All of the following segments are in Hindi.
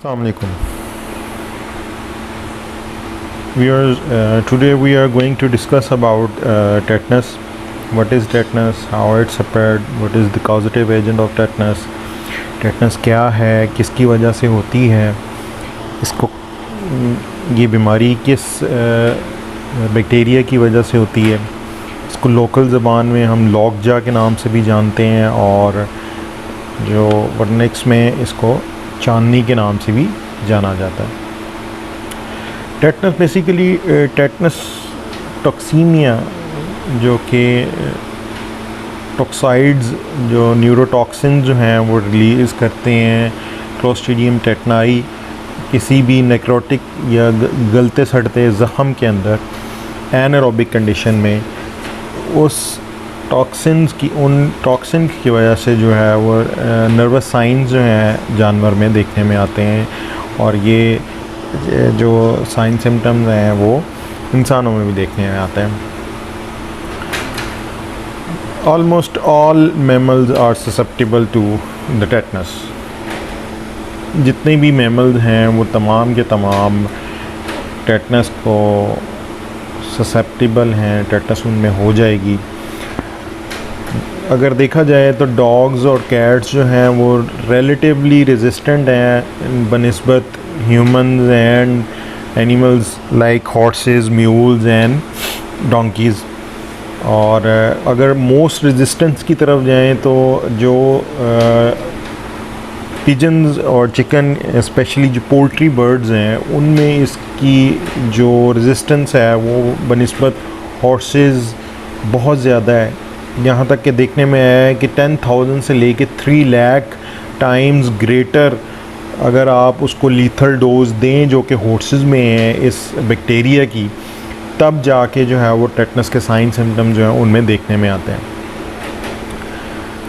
Assalamu alaikum. Today we are going to discuss about tetanus. What is tetanus? How it's spread? What is the causative agent of tetanus? tetanus क्या है, किसकी वजह से होती है, इसको ये बीमारी किस बैक्टीरिया की वजह से होती है। इसको लोकल ज़बान में हम लॉकजा के नाम से भी जानते हैं और जो वर्नेक्स में इसको चांदनी के नाम से भी जाना जाता है। टेटनस बेसिकली टेटनस टॉक्सीमिया जो कि टॉक्साइड्स जो न्यूरोटॉक्सिन जो हैं वो रिलीज़ करते हैं क्लोस्ट्रीडियम टेटनाई किसी भी नेक्रोटिक या गलते सड़ते ज़ख़म के अंदर एनारोबिक कंडीशन में उन टॉक्सिन की वजह से जो है वो नर्वस साइंस जो हैं जानवर में देखने में आते हैं और ये जो साइन सिम्टम्स हैं वो इंसानों में भी देखने में आते हैं। Almost all mammals are susceptible to the tetanus. जितने भी मैमल्स हैं वो तमाम के तमाम टेटनस को ससेप्टिबल हैं, टेटनस उनमें हो जाएगी। अगर देखा जाए तो डॉग्स और कैट्स जो हैं वो रिलेटिवली रेजिस्टेंट हैं बनिस्बत humans and animals like horses, mules and donkeys. और अगर मोस्ट रेजिस्टेंस की तरफ जाएं तो जो पिजन्स और चिकन स्पेशली जो पोल्ट्री बर्ड्स हैं उनमें इसकी जो रेजिस्टेंस है वो बनिस्बत हॉर्सेस बहुत ज़्यादा है। यहाँ तक कि देखने में आया है कि 10,000 से लेके 3 लाख टाइम्स ग्रेटर अगर आप उसको लीथल डोज दें जो कि हॉर्सेस में है इस बैक्टीरिया की, तब जाके जो है वो टेटनस के साइन सिम्टम जो हैं उनमें देखने में आते हैं।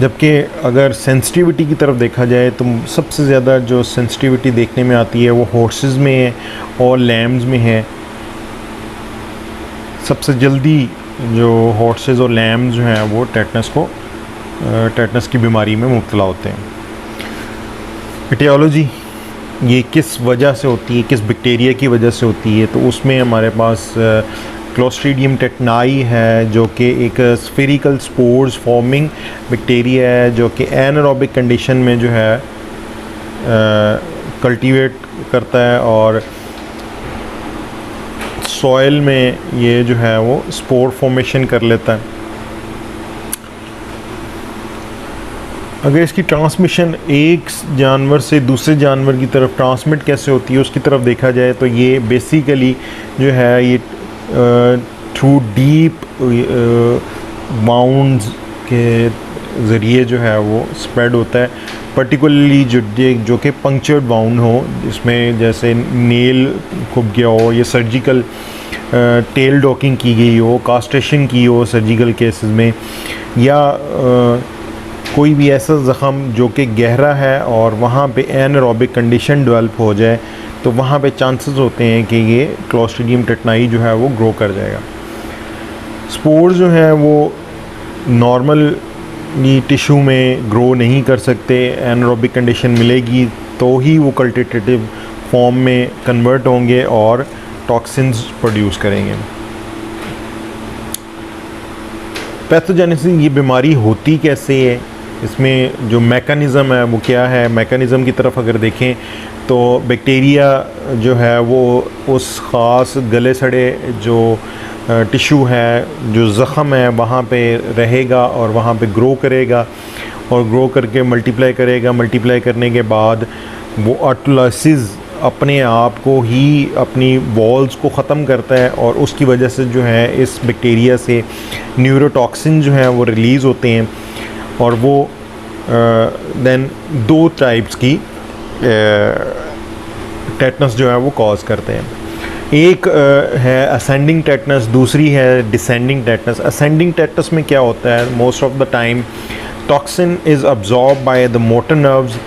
जबकि अगर सेंसिटिविटी की तरफ देखा जाए तो सबसे ज़्यादा जो सेंसिटिविटी देखने में आती है वो हॉर्सेस में है और लैम्स में है। सबसे जल्दी जो हॉर्सेस और लैम्स जो हैं वो टेटनस की बीमारी में मुब्तला होते हैं। एटियोलॉजी ये किस वजह से होती है, किस बैक्टीरिया की वजह से होती है, तो उसमें हमारे पास क्लोस्ट्रीडियम टेटनाई है जो कि एक स्फेरिकल स्पोर्स फॉर्मिंग बैक्टीरिया है जो कि एनारोबिक कंडीशन में जो है कल्टीवेट करता है और सॉइल में ये जो है वो स्पोर फॉर्मेशन कर लेता है। अगर इसकी ट्रांसमिशन एक जानवर से दूसरे जानवर की तरफ ट्रांसमिट कैसे होती है उसकी तरफ देखा जाए तो ये बेसिकली जो है ये थ्रू डीप बाउंड्स के ज़रिए जो है वो स्प्रेड होता है। पर्टिकुलरली जो कि पंक्चर्ड बाउंड हो, जिसमें जैसे नेल खुब गया हो या सर्जिकल टेल डॉकिंग की गई हो, कास्ट्रेशन की हो सर्जिकल केसेस में, या कोई भी ऐसा ज़ख़म जो कि गहरा है और वहाँ पे एनारोबिक कंडीशन डेवलप हो जाए तो वहाँ पे चांसेस होते हैं कि ये क्लोस्ट्रीडियम टेटनाई जो है वो ग्रो कर जाएगा। स्पोर्स जो हैं वो नॉर्मल टिश्यू में ग्रो नहीं कर सकते, एनारोबिक कंडीशन मिलेगी तो ही वो कल्टेटिव फॉर्म में कन्वर्ट होंगे और टॉक्सिन्स प्रोड्यूस करेंगे। पैथोजेनेसिस ये बीमारी होती कैसे है, इसमें जो मैकेनिज़्म है वो क्या है। मैकेनिज़्म की तरफ अगर देखें तो बैक्टीरिया जो है वो उस ख़ास गले सड़े जो टिश्यू है, जो ज़ख़म है, वहाँ पे रहेगा और वहाँ पे ग्रो करेगा और ग्रो करके मल्टीप्लाई करेगा। मल्टीप्लाई करने के बाद वो ऑटोलाइसिस अपने आप को ही अपनी वॉल्स को ख़त्म करता है और उसकी वजह से जो है इस बैक्टीरिया से न्यूरोटॉक्सिन जो है वो रिलीज़ होते हैं और वो देन 2 टाइप्स की टेटनस जो है वो कॉज करते हैं। एक है असेंडिंग टेटनस, दूसरी है डिसेंडिंग टेटनस। असेंडिंग टेटनस में क्या होता है, most of the time toxin is absorb by the motor nerves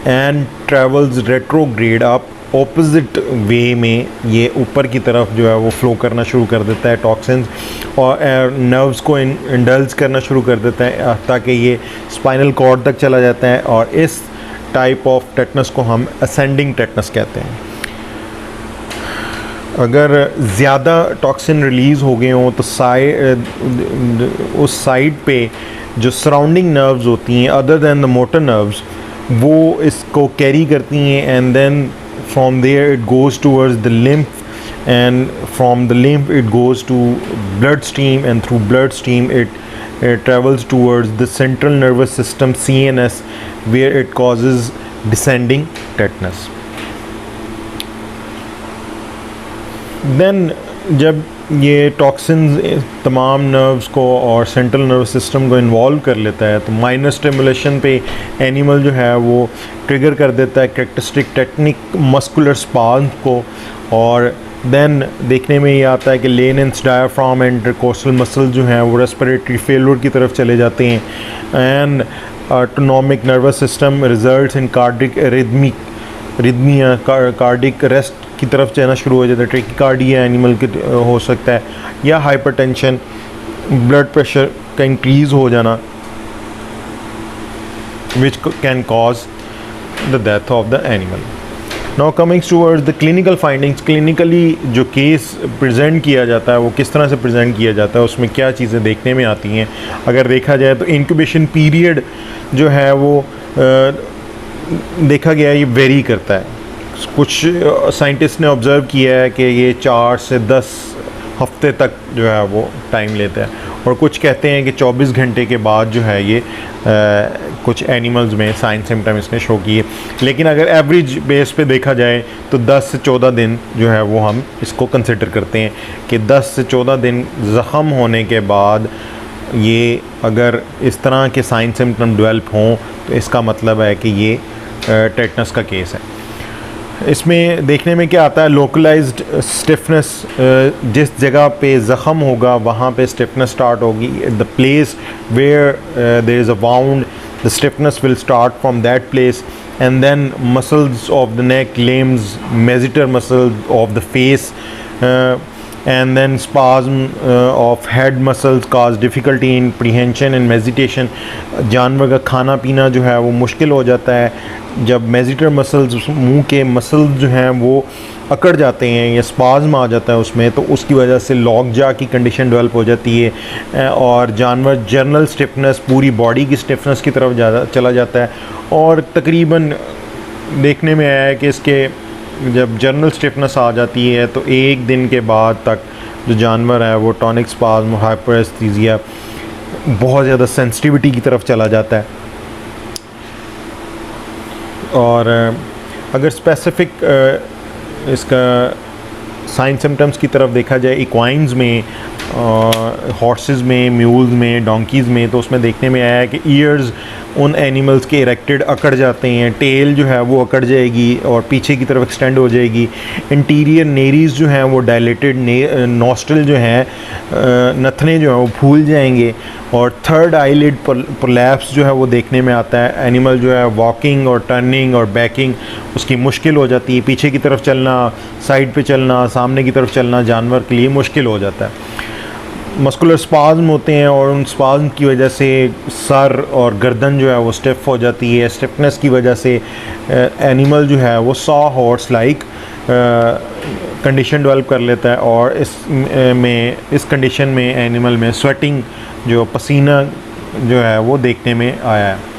and travels retrograde up, opposite way में ये ऊपर की तरफ जो है वो फ्लो करना शुरू कर देता है टॉक्सिन्स और नर्व्स को इंडल्ज करना शुरू कर देता है ताकि ये स्पाइनल कॉर्ड तक चला जाता है और इस टाइप ऑफ टेटनस को हम असेंडिंग टेटनस कहते हैं। अगर ज़्यादा टॉक्सिन रिलीज़ हो गए हों तो उस साइड पे जो सराउंडिंग नर्व्स होती हैं other than the motor nerves वो इसको कैरी करती हैं, and then from there it goes towards the lymph, and from the lymph it goes to blood stream, and through blood stream it travels towards the central nervous system CNS, where it causes descending tetanus. Then जब ये टॉक्सिन्स तमाम नर्व्स को और सेंट्रल नर्वस सिस्टम को इन्वॉल्व कर लेता है तो माइनर स्टिमुलेशन पे एनिमल जो है वो ट्रिगर कर देता है कैरेक्टरिस्टिक टेक्निक मस्कुलर स्पाज्म को, और देन देखने में ये आता है कि लेनेंस डायाफ्राम एंड इंटरकोस्टल मसल जो हैं वो रेस्पिरेटरी फेलियर की तरफ चले जाते हैं, and autonomic nervous system results in cardiac रिदमिया, cardiac arrest की तरफ जाना शुरू हो जाता है, ट्रेकिकार्डिया एनिमल के हो सकता है, या हाइपरटेंशन, ब्लड प्रेशर का इंक्रीज़ हो जाना which can cause the death of the animal. Now coming towards the clinical findings, clinically जो केस प्रेजेंट किया जाता है वो किस तरह से प्रेजेंट किया जाता है, उसमें क्या चीज़ें देखने में आती हैं। अगर देखा जाए तो इंक्यूबेशन पीरियड जो है वो देखा गया ये वेरी करता है। कुछ साइंटिस्ट ने ऑब्ज़र्व किया है कि ये 4 से 10 हफ्ते तक जो है वो टाइम लेता है, और कुछ कहते हैं कि 24 घंटे के बाद जो है ये कुछ एनिमल्स में साइन सिम्टम इसने शो किए। लेकिन अगर एवरेज बेस पे देखा जाए तो 10 से 14 दिन जो है वो हम इसको कंसिडर करते हैं कि 10 से 14 दिन ज़ख़म होने के बाद ये अगर इस तरह के साइन सिम्टम डेवलप हों तो इसका मतलब है कि ये टेटनस का केस है। इसमें देखने में क्या आता है, लोकलाइज्ड स्टिफनेस, जिस जगह पे ज़ख़म होगा वहाँ पे स्टिफनेस स्टार्ट होगी, the place where there is a wound the stiffness will start from that place, and then muscles of the neck, limbs, masseter muscle of the face, and then spasm of head muscles cause difficulty in prehension and meditation। जानवर का खाना पीना जो है वो मुश्किल हो जाता है जब मेजिटर मसल्स, मुंह के मसल्स जो हैं वो अकड़ जाते हैं या स्पाज्म आ जाता है उसमें, तो उसकी वजह से लॉकजा की कंडीशन डेवलप हो जाती है और जानवर जनरल स्टिफनेस, पूरी बॉडी की स्टिफनेस की तरफ चला जाता है। और तकरीबन देखने में आया है कि इसके जब जनरल स्टिफनेस आ जाती है तो 1 दिन के बाद तक जो जानवर है वो टॉनिक स्पाज्म, हाइपरेस्थीसिया, बहुत ज़्यादा सेंसिटिविटी की तरफ चला जाता है। और अगर स्पेसिफिक इसका साइन सिम्टम्स की तरफ देखा जाए इक्वाइन्स में, हॉर्सेस में, म्यूल्स में, डोंकीज़ में, तो उसमें देखने में आया है कि ईयर्स उन एनिमल्स के इरेक्टेड अकड़ जाते हैं, टेल जो है वो अकड़ जाएगी और पीछे की तरफ एक्सटेंड हो जाएगी, इंटीरियर नेरीज जो हैं वो डायलेटेड, नॉस्ट्रल जो हैं, नथने जो हैं वो फूल जाएंगे, और थर्ड आईलिड प्रोलैप्स जो है वो देखने में आता है। एनिमल जो है वॉकिंग और टर्निंग और बैकिंग उसकी मुश्किल हो जाती है, पीछे की तरफ चलना, साइड पे चलना, सामने की तरफ चलना जानवर के लिए मुश्किल हो जाता है। मस्कुलर स्पाज्म होते हैं और उन स्पाज्म की वजह से सर और गर्दन जो है वो स्टिफ हो जाती है। स्टिफनेस की वजह से एनिमल जो है वो saw horse like condition develop कर लेता है, और इस कंडीशन में एनिमल में स्वेटिंग, जो पसीना जो है वो देखने में आया है।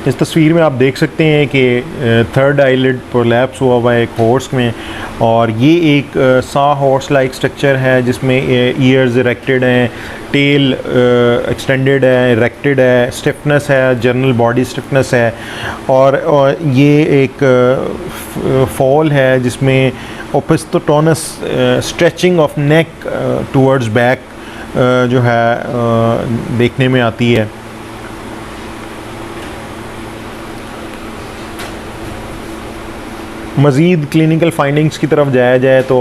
इस तस्वीर में आप देख सकते हैं कि थर्ड आईलिड प्रोलैप्स हुआ हुआ है एक हॉर्स में, और ये एक सा हॉर्स लाइक स्ट्रक्चर है जिसमें ईयर्स इरेक्टेड हैं, टेल एक्सटेंडेड है, इरेक्टेड है, स्टिफनेस है, जनरल बॉडी स्टिफनेस है, और ये एक फॉल है जिसमें opisthotonos stretching of neck towards back जो है देखने में आती है। मज़ीद क्लिनिकल फाइंडिंग्स की तरफ जाया जाए तो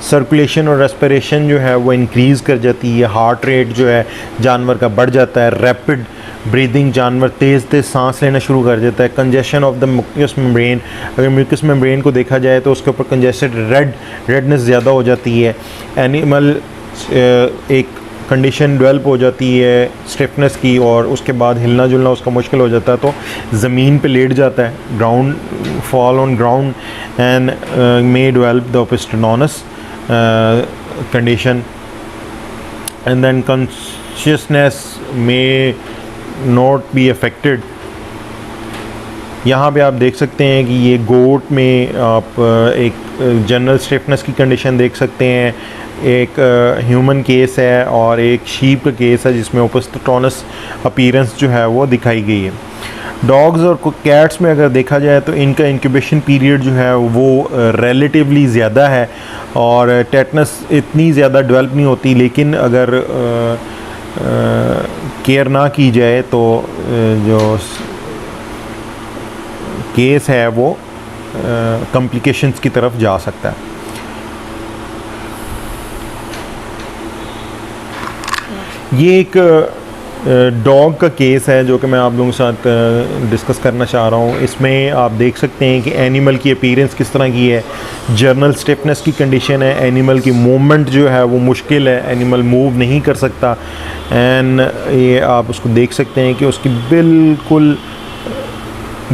सर्कुलेशन और रेस्पिरेशन जो है वो इंक्रीज़ कर जाती है, हार्ट रेट जो है जानवर का बढ़ जाता है, रैपिड ब्रीदिंग, जानवर तेज़ तेज़ सांस लेना शुरू कर देता है। Congestion of the mucous membrane, अगर म्यूकस मेम्ब्रेन को देखा जाए तो उसके ऊपर कंजेस्टेड रेडनेस ज़्यादा हो जाती है। एनिमल एक कंडीशन डेवलप हो जाती है स्टिफनेस की, और उसके बाद हिलना जुलना उसका मुश्किल हो जाता है, तो ज़मीन पे लेट जाता है, ground fall on ground and may develop the opisthotonos condition, and then consciousness may not be affected. यहाँ पे आप देख सकते हैं कि ये गोट में आप एक जनरल स्टिफनेस की कंडीशन देख सकते हैं, एक ह्यूमन केस है और एक शीप का केस है जिसमें ओपिस्टोनस अपीयरेंस जो है वो दिखाई गई है। डॉग्स और कैट्स में अगर देखा जाए तो इनका इंक्यूबेशन पीरियड जो है वो रिलेटिवली ज़्यादा है, और टेटनस इतनी ज़्यादा डेवलप नहीं होती, लेकिन अगर केयर ना की जाए तो जो केस है वो कॉम्प्लिकेशंस की तरफ जा सकता है। ये एक डॉग का केस है जो कि मैं आप लोगों के साथ डिस्कस करना चाह रहा हूँ। इसमें आप देख सकते हैं कि एनिमल की अपीयरेंस किस तरह की है, जर्नल स्टिफनेस की कंडीशन है, एनिमल की मूवमेंट जो है वो मुश्किल है, एनिमल मूव नहीं कर सकता, एंड ये आप उसको देख सकते हैं कि उसकी बिल्कुल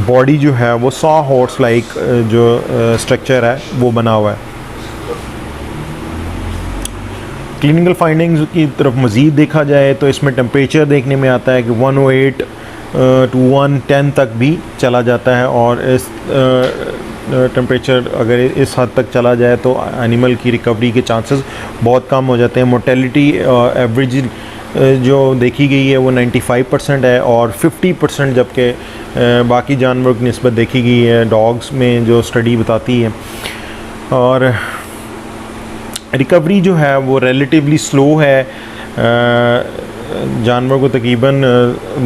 बॉडी जो है वो सॉ हॉर्स लाइक जो स्ट्रक्चर है वो बना हुआ है। क्लिनिकल फाइंडिंग्स की तरफ मज़ीद देखा जाए तो इसमें टेम्परेचर देखने में आता है कि 108 टू 110 तक भी चला जाता है, और इस टेम्परेचर अगर इस हद तक चला जाए तो एनिमल की रिकवरी के चांसेस बहुत कम हो जाते हैं। मोर्टेलिटी एवरेज जो देखी गई है वो 95% है, और 50% जबकि बाकी जानवरों की निस्बत देखी गई है डॉग्स में जो स्टडी बताती है। और रिकवरी जो है वो रिलेटिवली स्लो है, जानवर को तकरीबन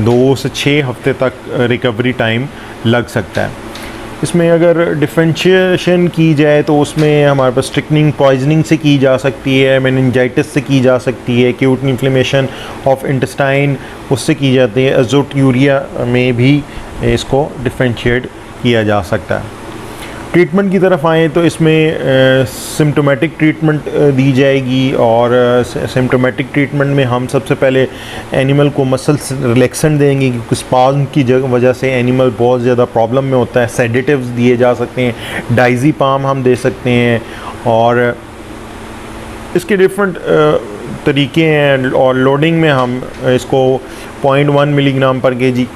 2 से 6 हफ्ते तक रिकवरी टाइम लग सकता है। इसमें अगर डिफरेंशिएशन की जाए तो उसमें हमारे पास स्ट्रिक्निंग पॉइजनिंग से की जा सकती है, मेनिंजाइटिस से की जा सकती है, एक्यूट इन्फ्लेमेशन ऑफ इंटेस्टाइन उससे की जाती है, अजोट यूरिया में भी इसको डिफरेंशिएट किया जा सकता है। ट्रीटमेंट की तरफ आएँ तो इसमें सिम्टोमेटिक ट्रीटमेंट दी जाएगी, और सिम्टोमेटिक ट्रीटमेंट में हम सबसे पहले एनिमल को मसल्स रिलैक्सेंट देंगे क्योंकि स्पाज्म की वजह से एनिमल बहुत ज़्यादा प्रॉब्लम में होता है। सेडेटिव्स दिए जा सकते हैं, डाइज़ीपाम हम दे सकते हैं, और इसके डिफरेंट तरीके हैं। और लोडिंग में हम इसको 0.1 मिलीग्राम पर केजी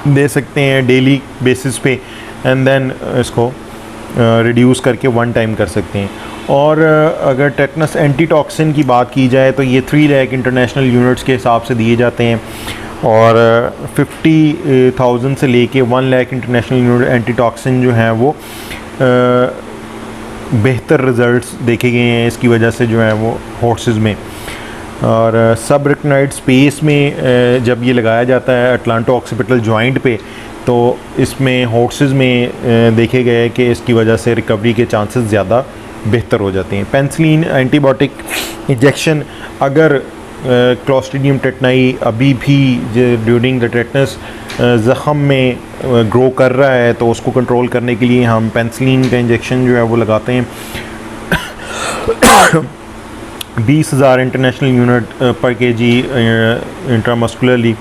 दे सकते हैं डेली बेसिस पे, एंड देन इसको रिड्यूस करके 1 टाइम कर सकते हैं। और अगर टेटनस एंटीटॉक्सिन की बात की जाए तो ये 3 लाख इंटरनेशनल यूनिट्स के हिसाब से दिए जाते हैं, और 50,000 से लेके 1 लाख इंटरनेशनल यूनिट एंटीटॉक्सिन जो हैं वो बेहतर रिज़ल्ट्स देखे गए हैं इसकी वजह से जो है वो हॉर्सेस में। और सब रेटिनॉइड स्पेस में जब ये लगाया जाता है अटलांटो ऑक्सीपिटल जॉइंट पे, तो इसमें हॉर्सेस में देखे गए कि इसकी वजह से रिकवरी के चांसेस ज़्यादा बेहतर हो जाते हैं। पेनिसिलिन एंटीबायोटिक इंजेक्शन अगर क्लॉस्ट्रीडियम टेटनाई अभी भी ड्यूरिंग द टेटनस ज़ख़म में ग्रो कर रहा है तो उसको कंट्रोल करने के लिए हम पेनिसिलिन का इंजेक्शन जो है वो लगाते हैं। 20,000 इंटरनेशनल यूनिट पर केजी इंट्रामस्कुलरली।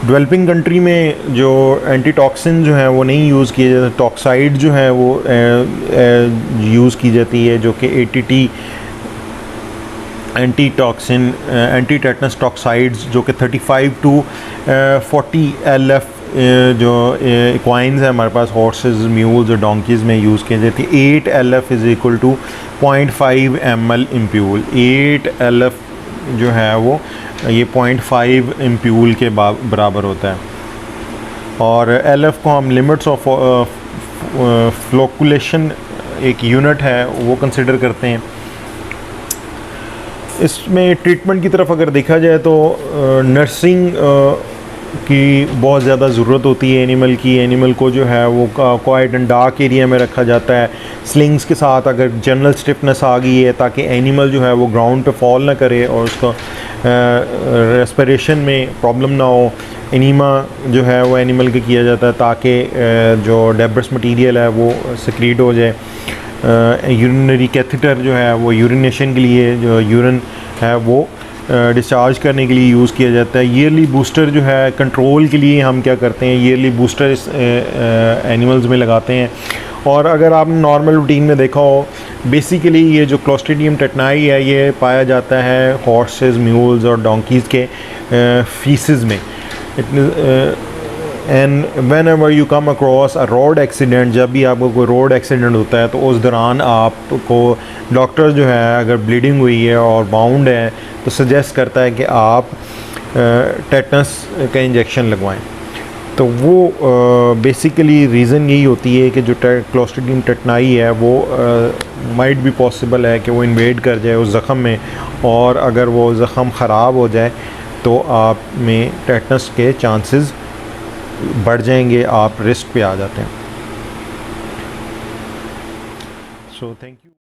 डेवलपिंग कंट्री में जो एंटीटॉक्सिन जो है वो नहीं यूज़ किए जाते, टॉक्साइड जो है वो यूज़ की जाती है जो कि ATT एंटीटॉक्सिन एंटी टेटनस टॉक्साइड्स जो कि 35 to 40 LF जो इक्वाइंस है हमारे पास हॉर्सेस, म्यूल्स और डोंकीज़ में यूज़ की जाती है। 8 LF is equal to 0.5 ml ampoule. 8 LF जो है वो ये 0.5 इम्प्यूल के बराबर होता है। और LF को हम लिमिट्स ऑफ फ्लोकुलेशन एक यूनिट है वो कंसिडर करते हैं। इसमें ट्रीटमेंट की तरफ अगर देखा जाए तो नर्सिंग की बहुत ज़्यादा ज़रूरत होती है एनिमल की। एनिमल को जो है वो क्वाइट एंड डार्क एरिया में रखा जाता है स्लिंग्स के साथ अगर जनरल स्टिफनेस आ गई है, ताकि एनिमल जो है वो ग्राउंड पे फॉल ना करे और उसका रेस्पिरेशन में प्रॉब्लम ना हो। एनीमा जो है वो एनिमल के किया जाता है ताकि जो डेब्रस मटीरियल है वो सिक्रीट हो जाए। यूरिनरी कैथेटर जो है वो यूरिनेशन के लिए जो यूरिन है वो डिस्चार्ज करने के लिए यूज़ किया जाता है। ईयरली बूस्टर जो है कंट्रोल के लिए हम क्या करते हैं, ईयरली बूस्टर एनिमल्स में लगाते हैं। और अगर आप नॉर्मल रूटीन में देखा हो, बेसिकली ये जो क्लोस्ट्रीडियम टेटनाई है ये पाया जाता है हॉर्सेस, म्यूल्स और डोंकीज़ के फीसेस में। And when ever you come across a road accident, जब भी आपको कोई रोड एक्सीडेंट होता है तो उस दौरान आपको डॉक्टर जो है अगर ब्लीडिंग हुई है और बाउंड है तो सजेस्ट करता है कि आप टेटनस का इंजेक्शन लगवाएं। तो वो बेसिकली रीज़न यही होती है कि जो क्लोस्ट्रीडियम टेटनाई है वो माइट भी पॉसिबल है कि वो इन्वेड कर जाए उस ज़ख़म में, और अगर वो ज़ख़म ख़राब हो जाए तो आप में टेटनस के चांसेस बढ़ जाएंगे, आप रिस्क पे आ जाते हैं। So thank you.